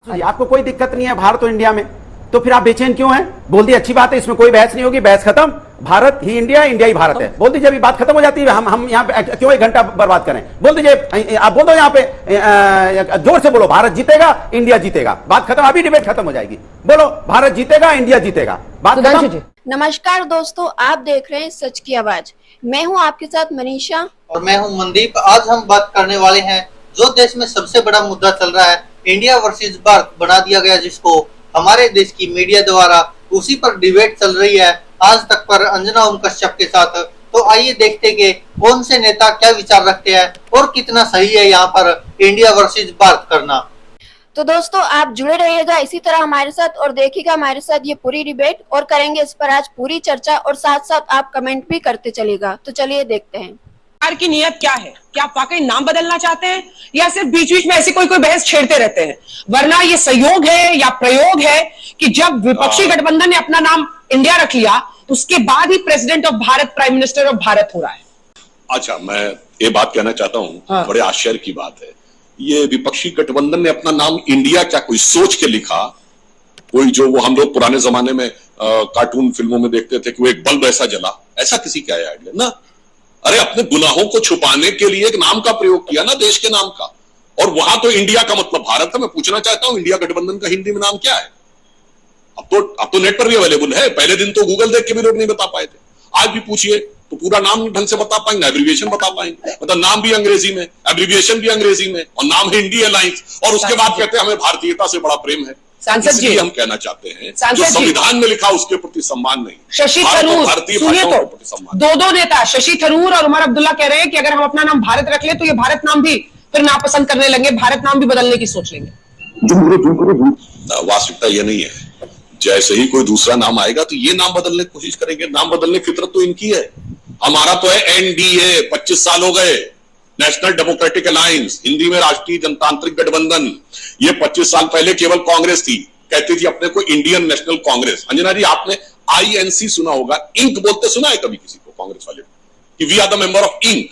जी, आपको कोई दिक्कत नहीं है भारत और इंडिया में, तो फिर आप बेचैन क्यों हैं? बोल दिए अच्छी बात है, इसमें कोई बहस नहीं होगी, बहस खत्म। भारत ही इंडिया, इंडिया ही भारत है, बोल दीजिए, अभी बात खत्म हो जाती है। हम यहाँ पे क्यों एक घंटा बर्बाद करें? बोल दीजिए, आप बोल दो यहाँ पे, जोर से बोलो, भारत जीतेगा, इंडिया जीतेगा, बात खत्म, अभी डिबेट खत्म हो जाएगी। बोलो भारत जीतेगा, इंडिया जीतेगा, बात खत्म। नमस्कार दोस्तों, आप देख रहे हैं सच की आवाज। मैं हूं आपके साथ मनीषा और मैं हूं मनदीप। आज हम बात करने वाले हैं जो देश में सबसे बड़ा मुद्दा चल रहा है, इंडिया वर्सेस भारत बना दिया गया, जिसको हमारे देश की मीडिया द्वारा उसी पर डिबेट चल रही है आज तक पर अंजना ओम कश्यप के साथ। तो आइए देखते कि कौन से नेता क्या विचार रखते हैं और कितना सही है यहाँ पर इंडिया वर्सेस भारत करना। तो दोस्तों आप जुड़े रहिएगा इसी तरह हमारे साथ और देखिएगा हमारे साथ ये पूरी डिबेट, और करेंगे इस पर आज पूरी चर्चा, और साथ साथ आप कमेंट भी करते चलिएगा। तो चलिए देखते हैं सरकार की नियत क्या है। क्या आप वाकई नाम बदलना चाहते हैं या सिर्फ बीच बीच में ऐसी कोई बहस छेड़ते रहते हैं? वरना ये संयोग है या प्रयोग है कि जब विपक्षी गठबंधन ने अपना नाम इंडिया रख लिया तो उसके बाद ही president of Bharat, prime minister of Bharat हो रहा है। अच्छा, मैं ये बात कहना चाहता हूँ, बड़े आश्चर्य की बात है, ये विपक्षी गठबंधन ने अपना नाम इंडिया क्या कोई सोच के लिखा? कोई जो वो हम लोग पुराने जमाने में कार्टून फिल्मों में देखते थे कि वो एक बल्ब ऐसा जला, ऐसा किसी का आइडिया ना। अरे अपने गुनाहों को छुपाने के लिए एक नाम का प्रयोग किया ना, देश के नाम का, और वहां तो इंडिया का मतलब भारत है। मैं पूछना चाहता हूं, इंडिया गठबंधन का हिंदी में नाम क्या है? अब तो नेट पर भी अवेलेबल है। पहले दिन तो गूगल देख के भी लोग नहीं बता पाए थे, आज भी पूछिए तो पूरा नाम ढंग से बता पाएंगे, एब्रिविएशन बता पाएंगे। मतलब नाम भी अंग्रेजी में, एब्रिविएशन भी अंग्रेजी में, और नाम है इंडिया अलायंस, और उसके बाद कहते हैं हमें भारतीयता से बड़ा प्रेम है। इसलिए हम कहना चाहते हैं जो संविधान में लिखा उसके प्रति सम्मान नहीं। शशि थरूर, सुनिए तो दो नेता शशि थरूर और उमर अब्दुल्ला कह रहे हैं कि अगर हम अपना नाम भारत रख ले तो ये भारत नाम भी फिर नापसंद करने लगे, भारत नाम भी बदलने की सोच लेंगे। वास्तविकता ये नहीं है। जैसे ही कोई दूसरा नाम आएगा तो ये नाम बदलने की कोशिश करेंगे। नाम बदलने की फितरत तो इनकी है। हमारा तो है एनडीए, 25 साल हो गए, नेशनल डेमोक्रेटिक अलायंस, हिंदी में राष्ट्रीय जनतांत्रिक गठबंधन। ये 25 साल पहले केवल कांग्रेस थी, कहती थी अपने को इंडियन नेशनल कांग्रेस। अंजना जी, आपने आईएनसी सुना होगा, इंक बोलते सुना है कभी किसी को कांग्रेस वाले कि we are the member of INC?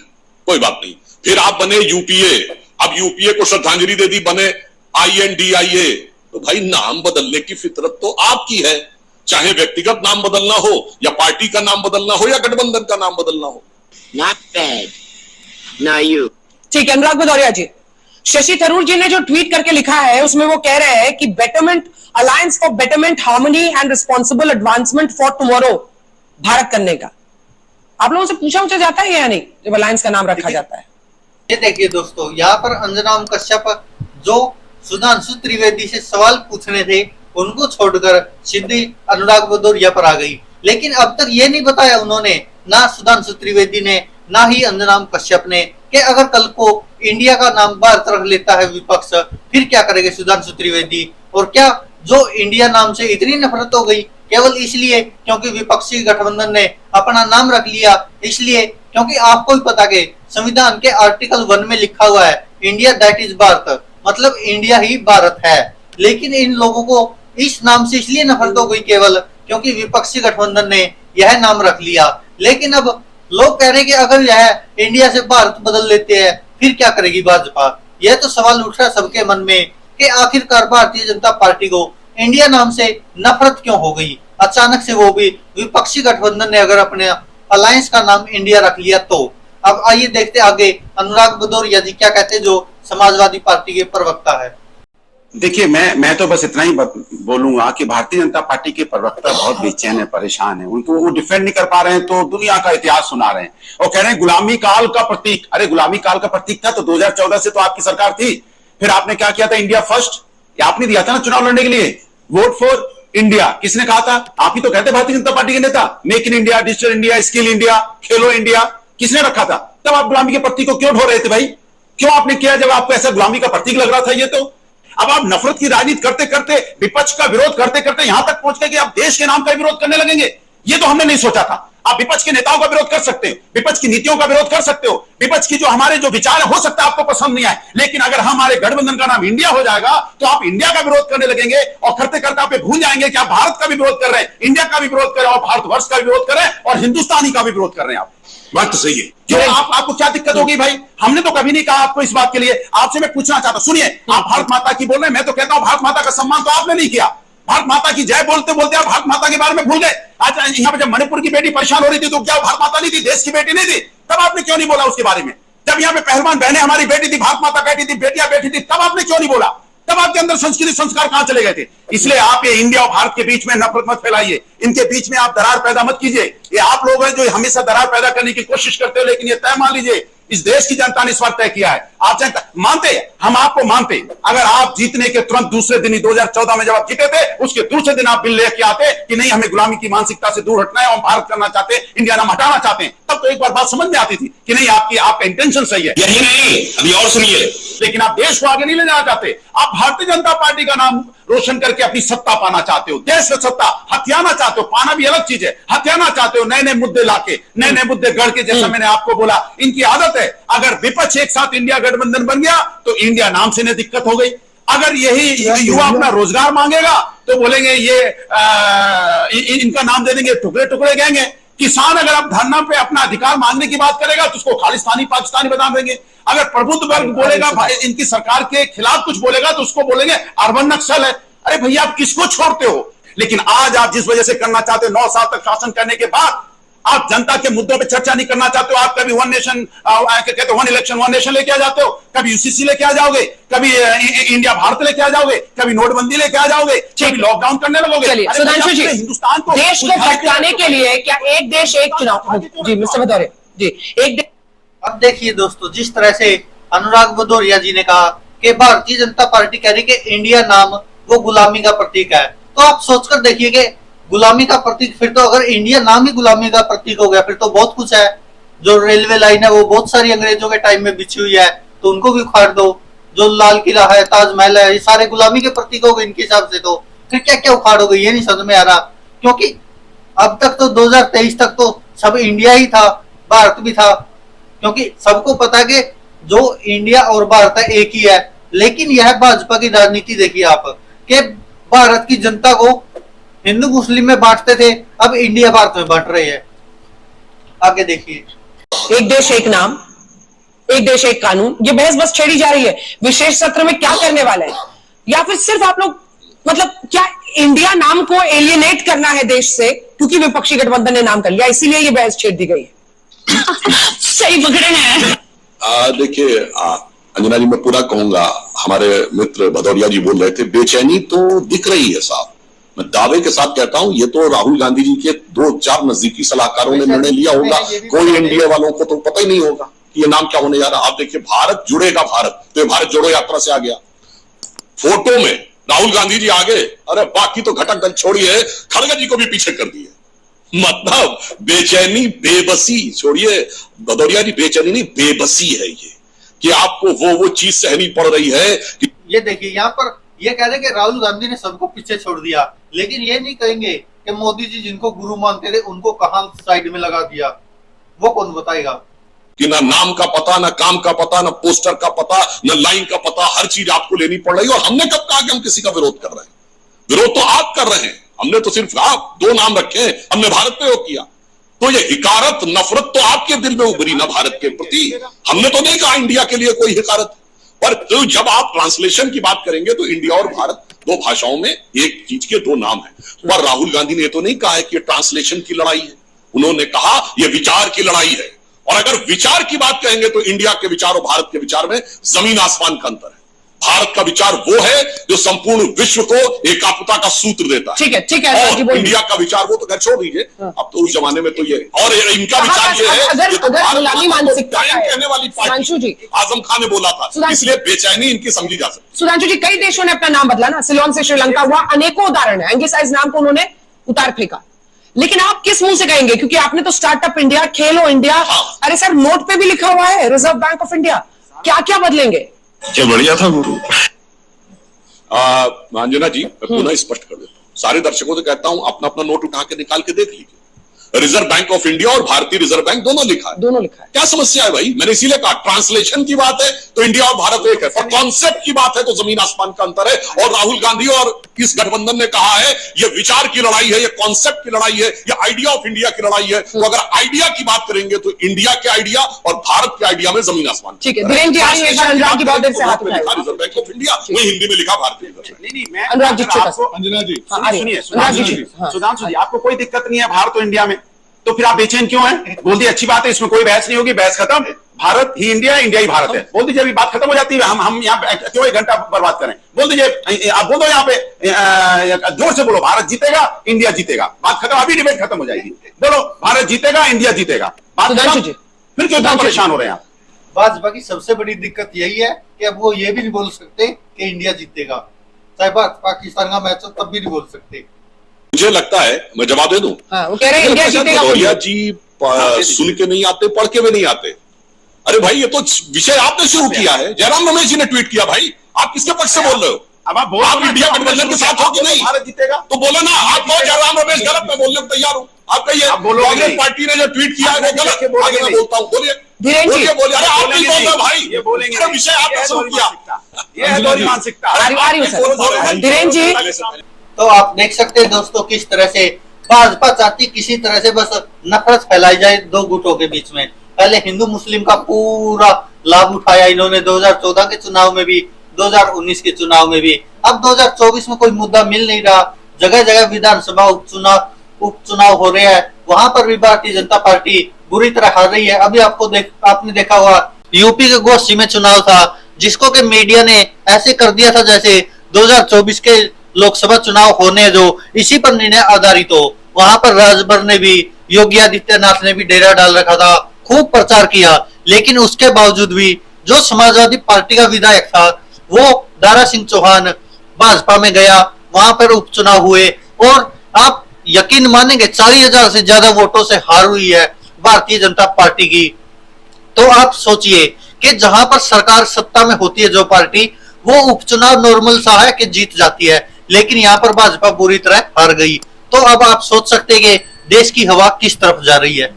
कोई बात नहीं। फिर आप बने यूपीए, अब यूपीए को श्रद्धांजलि दे दी, बने INDIA। तो भाई नाम बदलने की फितरत तो आपकी है, चाहे व्यक्तिगत नाम बदलना हो या पार्टी का नाम बदलना हो या गठबंधन का नाम बदलना हो। Not bad. Now you. ठीक है, अनुराग भदौरिया जी, शशि थरूर जी ने जो ट्वीट करके लिखा है उसमें वो कह रहे हैं कि betterment alliance for betterment, harmony and responsible advancement for tomorrow Bharat करने का। आप लोगों से पूछा जाता है या नहीं जब अलायंस का नाम रखा जाता है? ये देखिए दोस्तों, यहाँ पर अंजना ओम कश्यप जो सुधांशु त्रिवेदी से सवाल पूछने थे उनको छोड़कर सीधी अनुराग भदौरिया पर आ गई। लेकिन अब तक ये नहीं बताया उन्होंने, ना सुधांशु त्रिवेदी ने ना ही अंजना ओम कश्यप ने, कि अगर कल को इंडिया का नाम भारत रख लेता है विपक्ष, फिर क्या करेंगे सुधांशु त्रिवेदी? और क्या जो इंडिया नाम से इतनी नफरत हो गई केवल इसलिए क्योंकि विपक्षी गठबंधन ने अपना नाम रख लिया? इसलिए क्योंकि आपको भी पता कि संविधान के आर्टिकल 1 में लिखा हुआ है इंडिया दैट इज भारत, मतलब इंडिया ही भारत है। लेकिन इन लोगों को इस नाम से इसलिए नफरत हो गई केवल क्योंकि विपक्षी गठबंधन ने यह नाम रख लिया। लेकिन अब लोग कह रहे हैं कि अगर यह इंडिया से भारत बदल लेते हैं फिर क्या करेगी भाजपा? यह तो सवाल उठ रहा है सबके मन में कि आखिरकार भारतीय जनता पार्टी को इंडिया नाम से नफरत क्यों हो गई अचानक से, वो भी विपक्षी गठबंधन ने अगर अपने अलायंस का नाम इंडिया रख लिया तो। अब आइए देखते आगे अनुराग भदौरिया जी क्या कहते हैं, जो समाजवादी पार्टी के प्रवक्ता है। देखिए, मैं तो बस इतना ही बोलूंगा कि भारतीय जनता पार्टी के प्रवक्ता बहुत बेचैन है, परेशान है। उनको वो डिफेंड नहीं कर पा रहे हैं तो दुनिया का इतिहास सुना रहे हैं और कह रहे हैं गुलामी काल का प्रतीक। अरे गुलामी काल का प्रतीक था तो 2014 से तो आपकी सरकार थी, फिर आपने क्या किया था? इंडिया फर्स्ट आपने दिया था ना चुनाव लड़ने के लिए, वोट फॉर इंडिया। किसने कहा था? आप ही तो कहते भारतीय जनता पार्टी के नेता। Make in India, digital India, skill India, Khelo India, किसने रखा था? तब आप गुलामी के प्रतीक को क्यों ढो रहे थे भाई? क्यों आपने किया जब आपको ऐसा गुलामी का प्रतीक लग रहा था? ये तो अब आप नफरत की राजनीति करते करते, विपक्ष का विरोध करते करते यहां तक पहुंच गए कि आप देश के नाम का विरोध करने लगेंगे। ये तो हमने नहीं सोचा था। आप विपक्ष के नेताओं का विरोध कर सकते हो, विपक्ष की नीतियों का विरोध कर सकते हो, विपक्ष की जो हमारे जो विचार हो सकता है आपको पसंद नहीं आए, लेकिन अगर हमारे गठबंधन का नाम इंडिया हो जाएगा तो आप इंडिया का विरोध करने लगेंगे और करते करते आप भूल जाएंगे कि आप भारत का भी विरोध कर रहे हैं, इंडिया का भी विरोध कर रहे हैं और भारतवर्ष का भी विरोध कर रहे हैं और हिंदुस्तानी का भी विरोध कर रहे हैं। आप बात तो सही है। जो आपको क्या दिक्कत होगी भाई? हमने तो कभी नहीं कहा आपको इस बात के लिए। आपसे मैं पूछना चाहता हूं, सुनिए, आप भारत माता की बोल रहे हैं, मैं तो कहता हूं भारत माता का सम्मान तो आपने नहीं किया। भारत माता की जय बोलते बोलते आप भारत माता के बारे में भूल गए। आज यहाँ पे जब मणिपुर की बेटी परेशान हो रही थी तो क्या भारत माता नहीं थी, देश की बेटी नहीं थी? तब आपने क्यों नहीं बोला उसके बारे में? जब यहाँ पे पहलवान बहनें हमारी बेटी थी, भारत माता बैठी थी, बेटियां बैठी थी, तब आपने क्यों नहीं बोला? तब आपके अंदर संस्कृति संस्कार कहां चले गए थे? इसलिए आप ये इंडिया और भारत के बीच में नफरत मत फैलाइए, इनके बीच में आप दरार पैदा मत कीजिए। ये आप लोग हैं जो हमेशा दरार पैदा करने की कोशिश करते हो, लेकिन ये तय मान लीजिए इस देश की जनता ने इस बार तय किया है। आप मानते, हम आपको मानते, अगर आप जीतने के तुरंत दूसरे दिन ही 2014 में जब आप जीते थे, उसके दूसरे दिन आप बिल लेके आते कि नहीं हमें गुलामी की मानसिकता से दूर हटना है, हम भारत करना चाहते हैं, इंडिया नाम हटाना चाहते हैं, तब तो एक बार बात समझ में आती थी कि नहीं आपका इंटेंशन सही है। यही नहीं, अभी और सुनिए, लेकिन आप देश को आगे नहीं ले जाना चाहते। आप भारतीय जनता पार्टी का नाम रोशन करके अपनी सत्ता पाना चाहते हो, देश में सत्ता हथियाना चाहते हो। पाना भी अलग चीज है, हथियाना चाहते हो, नए नए मुद्दे लाके, नए नए मुद्दे गढ़ के, जैसा मैंने आपको बोला, इनकी आदत है। अगर विपक्ष एक साथ इंडिया गठबंधन बन गया तो इंडिया नाम से नहीं दिक्कत हो गई। अगर यही युवा अपना रोजगार मांगेगा तो बोलेंगे ये इनका नाम दे देंगे टुकड़े टुकड़े गैंग है। किसान अगर अब धरना पे अपना अधिकार मांगने की बात करेगा तो उसको खालिस्तानी पाकिस्तानी बता देंगे। अगर प्रबुद्ध वर्ग बोलेगा, इनकी सरकार के खिलाफ कुछ बोलेगा तो उसको बोलेंगे अर्बन नक्सल है। अरे भैया आप किसको छोड़ते हो? लेकिन आज आप जिस वजह से करना चाहते हो, 9 साल तक शासन करने के बाद आप जनता के मुद्दों पे चर्चा नहीं करना चाहते हो। आप कभी वन नेशन कहते हो, वन इलेक्शन वन नेशन लेके आ जाते हो, कभी यूसीसी लेके आ जाओगे, कभी इंडिया भारत लेके आ जाओगे, कभी नोटबंदी लेके आ जाओगे, कभी लॉकडाउन करने लगोगे। सुधांशु जी, हिंदुस्तान को देश को भटकाने के लिए क्या एक देश एक चुनाव? जी मिस्टर भदौरिया जी, एक देश। अब देखिए दोस्तों, जिस तरह से अनुराग भदौरिया जी ने कहा कि भारतीय जनता पार्टी कह रही कि इंडिया नाम वो गुलामी का प्रतीक है, तो आप सोचकर देखिए कि गुलामी का प्रतीक, फिर तो अगर इंडिया नाम ही गुलामी का प्रतीक हो गया फिर तो बहुत कुछ है। जो रेलवे लाइन है वो बहुत सारी अंग्रेजों के टाइम में बिछी हुई है, तो उनको भी उखाड़ दो। जो लाल किला है, ताजमहल है, ये सारे गुलामी के प्रतीक हो गए इनके हिसाब से, तो फिर क्या क्या उखाड़ोगे ये नहीं समझ में आ रहा। क्योंकि अब तक तो 2023 तक तो सब इंडिया ही था, भारत भी था, क्योंकि सबको पता कि जो इंडिया और भारत है एक ही है। लेकिन यह भाजपा की राजनीति देखिए आप, कि भारत की जनता को हिंदू मुस्लिम में बांटते थे, अब इंडिया भारत में बांट रहे हैं। आगे देखिए, एक देश एक नाम, एक देश एक कानून, ये बहस बस छेड़ी जा रही है। विशेष सत्र में क्या करने वाले हैं, या फिर सिर्फ आप लोग मतलब क्या इंडिया नाम को एलियनेट करना है देश से, क्योंकि विपक्षी गठबंधन ने नाम कर लिया इसीलिए ये बहस छेड़ दी गई है? सही पकड़े हैं। देखिए अंजना जी, मैं पूरा कहूंगा, हमारे मित्र भदौरिया जी बोल रहे थे, बेचैनी तो दिख रही है साहब। मैं दावे के साथ कहता हूं, ये तो राहुल गांधी जी के 2-4 नजदीकी सलाहकारों ने निर्णय लिया होगा, कोई इंडिया वालों को तो पता ही नहीं होगा कि ये नाम क्या होने जा रहा। आप देखिए, भारत जुड़ेगा भारत, तो ये भारत जोड़ो यात्रा से आ गया। फोटो में राहुल गांधी जी आगे, अरे बाकी तो घटक दल छोड़िए, खड़गे जी को भी पीछे कर दिए। मतलब बेचैनी, बेबसी छोड़िए भदौरिया जी, बेचैनी नहीं बेबसी है ये, कि आपको वो चीज सहनी पड़ रही है कि ये देखिए यहाँ पर ये कह रहे कि राहुल गांधी ने सबको पीछे छोड़ दिया, लेकिन ये नहीं कहेंगे कि मोदी जी जिनको गुरु मानते थे उनको कहां साइड में लगा दिया, वो कौन बताएगा? कि ना नाम का पता, ना काम का पता, ना पोस्टर का पता, ना लाइन का पता, हर चीज आपको लेनी पड़ रही है। और हमने कब कहा कि हम किसी का विरोध कर रहे हैं? विरोध तो आप कर रहे हैं, हमने तो सिर्फ आप 2 नाम रखे हैं, हमने भारत पे वो किया। तो ये हिकारत, नफरत तो आपके दिल में उभरी ना भारत के प्रति। हमने तो नहीं कहा इंडिया के लिए कोई हिकारत, पर तो जब आप ट्रांसलेशन की बात करेंगे तो इंडिया और भारत 2 भाषाओं में एक चीज के 2 नाम है। पर राहुल गांधी ने तो नहीं कहा है कि ये ट्रांसलेशन की लड़ाई है, उन्होंने कहा ये विचार की लड़ाई है। और अगर विचार की बात कहेंगे तो इंडिया के विचार और भारत के विचार में जमीन आसमान का अंतर है। भारत का विचार वो है जो संपूर्ण विश्व को एकात्मता का सूत्र देता है। ठीक है और इंडिया का विचार वो तो घर छोड़ दीजिए, अब तो उस जमाने में तो ये, और इनका विचार ये है, अगर ये तो गुलामी मानसिकता कहने वाली सुधांशु जी, पार्टी आजम खान ने बोला था, इसलिए बेचैनी इनकी समझी जा सकती। सुधांशु जी, कई देशों ने अपना नाम बदला ना, सिलोन से श्रीलंका हुआ, अनेकों उदाहरण है। एंगेसाइज नाम को उन्होंने उतार फेंका, लेकिन आप किस मुंह से कहेंगे? क्योंकि आपने तो स्टार्टअप इंडिया, खेलो इंडिया, अरे सर नोट पे भी लिखा हुआ है रिजर्व बैंक ऑफ इंडिया, क्या क्या बदलेंगे? क्या बढ़िया था गुरु। अंजना जी, मैं पुनः स्पष्ट कर देता हूं, सारे दर्शकों से कहता हूं अपना अपना नोट उठा के निकाल के देख लीजिए। रिजर्व बैंक ऑफ इंडिया और भारतीय रिजर्व बैंक दोनों लिखा है। दोनों लिखा है। क्या समस्या है भाई? मैंने इसीलिए कहा ट्रांसलेशन की बात है तो इंडिया और भारत एक है, और कॉन्सेप्ट की बात है तो जमीन आसमान का अंतर है। और राहुल गांधी और इस गठबंधन ने कहा है ये विचार की लड़ाई है, ये कॉन्सेप्ट की लड़ाई है, ये आइडिया ऑफ इंडिया की लड़ाई है। तो अगर आइडिया की बात करेंगे तो इंडिया के आइडिया और भारत के आइडिया में जमीन आसमान। ठीक है, धीरेन्द्र जी आइए, एक बार अनुराग जी बहुत देर से हाथ उठाए। रिजर्व बैंक ऑफ इंडिया वही हिंदी में लिखा भारतीय रिजर्व बैंक। नहीं मैं अनुराग जी, अगर आपको अंजना जी सुनिए सुधांशु जी, आपको कोई दिक्कत नहीं है भारत और इंडिया में, तो फिर आप बेचैन क्यों हैं? बोल दिए अच्छी बात है, इसमें कोई बहस नहीं होगी, बहस खत्म। भारत ही इंडिया है, इंडिया ही भारत है, बोल दीजिए, अभी बात खत्म हो जाती है। हम यहाँ क्यों एक घंटा बर्बाद करें? बोल दीजिए, आप बोल दो यहाँ पे, जोर से बोलो, भारत जीतेगा इंडिया जीतेगा, बात खत्म, अभी डिबेट खत्म हो जाएगी। बोलो भारत जीतेगा इंडिया जीतेगा, बात खत्म। फिर क्यों इतना परेशान हो रहे हैं आप? भाजपा की सबसे बड़ी दिक्कत यही है कि अब वो ये भी नहीं बोल सकते कि इंडिया जीतेगा, चाहे पाकिस्तान का मैच हो तब भी नहीं बोल सकते। मुझे लगता है, मैं जवाब दे दूं, वो कह रहे हैं इंडिया जीतेगा। भदौरिया जी सुन के नहीं आते, पढ़ के भी नहीं आते। अरे भाई ये तो विषय आपने शुरू किया है, जयराम रमेश जी ने ट्वीट किया। भाई आप किसके पक्ष से बोल रहे हो? अब आप बोलो, आप इंडिया गठबंधन के साथ हो कि नहीं? भारत जीतेगा तो बोलो ना, आप कहो जयराम रमेश गलत, मैं बोलने को तैयार हूं। आप कहिए कांग्रेस पार्टी ने जो ट्वीट किया है वो गलत, आगे मैं बोलता हूं। बोलिए धीरेन्द्र जी, बोलिए। अरे आप नहीं बोल रहे भाई, ये बोलेंगे, अरे विषय आपने शुरू किया। ये है दोहरी मानसिकता। धीरेन्द्र जी, तो आप देख सकते हैं दोस्तों किस तरह से भाजपा चाहती किसी तरह से बस नफरत फैलाई जाए दो गुटों के बीच में। पहले हिंदू मुस्लिम का पूरा लाभ उठाया इन्होंने 2014 के चुनाव में भी, 2019 के चुनाव में भी। अब 2024 में कोई मुद्दा मिल नहीं रहा, जगह जगह विधानसभा उपचुनाव हो रहे हैं, वहां पर भी भारतीय जनता पार्टी बुरी तरह हार रही है। अभी आपने देखा होगा यूपी के गोष्ठी में चुनाव था, जिसको के मीडिया ने ऐसे कर दिया था जैसे 2024 के लोकसभा चुनाव होने जो इसी पर निर्णय आधारित हो। वहां पर राजभर ने भी, योगी आदित्यनाथ ने भी डेरा डाल रखा था, खूब प्रचार किया, लेकिन उसके बावजूद भी जो समाजवादी पार्टी का विधायक था वो दारा सिंह चौहान भाजपा में गया, वहां पर उपचुनाव हुए और आप यकीन मानेंगे 40,000 से ज्यादा वोटों से हार हुई है भारतीय जनता पार्टी की। तो आप सोचिए कि जहां पर सरकार सत्ता में होती है जो पार्टी, वो उपचुनाव नॉर्मल सा है कि जीत जाती है, लेकिन यहाँ पर भाजपा बुरी तरह हार गई। तो अब आप सोच सकते हैं कि देश की हवा किस तरफ जा रही है।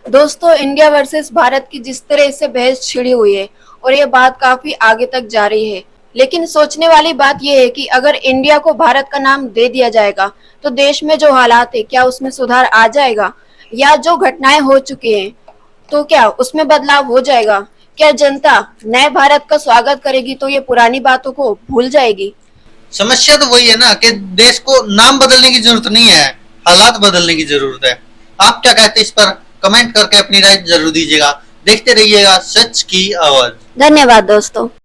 दोस्तों, इंडिया वर्सेस भारत की जिस तरह से बहस छिड़ी हुई है और ये बात काफी आगे तक जा रही है, लेकिन सोचने वाली बात यह है कि अगर इंडिया को भारत का नाम दे दिया जाएगा तो देश में जो हालात है क्या उसमें सुधार आ जाएगा, या जो घटनाएं हो चुकी हैं तो क्या उसमें बदलाव हो जाएगा? क्या जनता नए भारत का स्वागत करेगी तो ये पुरानी बातों को भूल जाएगी? समस्या तो वही है ना कि देश को नाम बदलने की जरूरत नहीं है, हालात बदलने की जरूरत है। आप क्या कहते हैं इस पर? कमेंट करके अपनी राय जरूर दीजिएगा। देखते रहिएगा सच की आवाज। धन्यवाद दोस्तों।